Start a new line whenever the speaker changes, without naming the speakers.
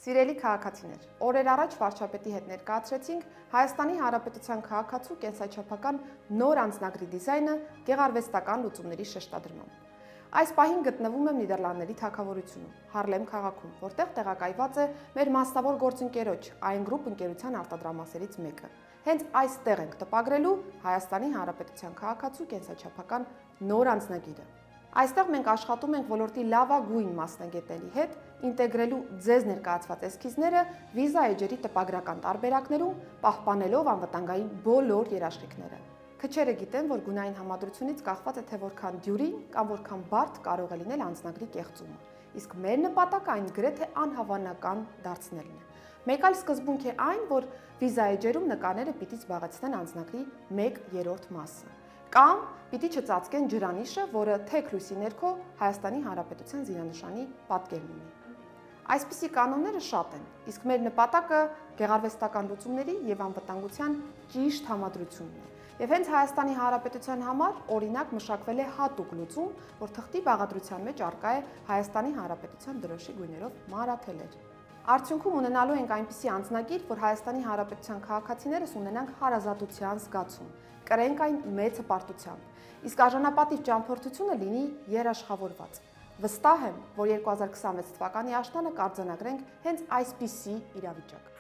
Սիրելի քաղաքացիներ, օրեր առաջ վարչապետի հետ ներկայացրեցինք Հայաստանի Հանրապետության քաղաքացու կենսաչափական նոր անձնագրի դիզայնը գեղարվեստական լուծումների շեշտադրմամբ։ Այս պահին գտնվում եմ Նիդերլանդների թագավորությունում, Հարլեմ քաղաքում, որտեղ տեղակայված է մեր մասնավոր գործընկերոջ Այն Group ընկերության արտադրամասերից մեկը։ Հենց այստեղ ենք տպագրելու Հայաստանի Հանրապետության քաղաքացու կենսաչափական նոր անձնագիրը։ Այստեղ մենք աշխատում ենք ոլորտի լավագույն մասնագետների հետ, ինտեգրելու ձեզ ներկայացված էսքիզները վիզա էջերի տպագրական տարբերակներում, պահպանելով անվտանգային բոլոր երաշխիքները։ Քչերը գիտեն, որ գունային համադրությունից կախված է թե որքան դյուրին կամ որքան բարդ կարող է լինել անձնագրի կեղծումը, իսկ մեր նպատակը այն գրեթե անհավանական դարձնելն է։ Մեկ այլ սկզբունք է այն, որ վիզա էջերում նկարները պիտի զբաղեցնեն անձնագրի 1/3 մասը, կամ պիտի չծածկեն ջրանիշը, որը թեք լույսի ներքո Հայաստանի Հանրապետության զինանշանի պատկերն ունի։ Այսպիսի կանոնները շատ են, իսկ մեր նպատակը գեղարվեստական լուծումների եւ անվտանգության ճիշտ համադրությունն է։ Եվ հենց Հայաստանի Հանրապետության համար օրինակ մշակվել է հատուկ լուծում, որ թղթի բաղադրության մեջ առկա է Հայաստանի Հանրապետության դրոշի գույներով մանրաթելեր։ Արդյունքում ունենալու ենք այնպիսի անձնագիր, որ Հայաստանի Հանրապետության քաղաքացիներս ունենանք հարազատության զգացում, կրենք այն մեծ հպարտությամբ, իսկ արժանապատիվ ճամփորդությունը լինի երաշխավորված։ Վստահ եմ, որ 2026 թվականի աշնանը կարձանագրենք հենց այսպիսի իրավիճակ։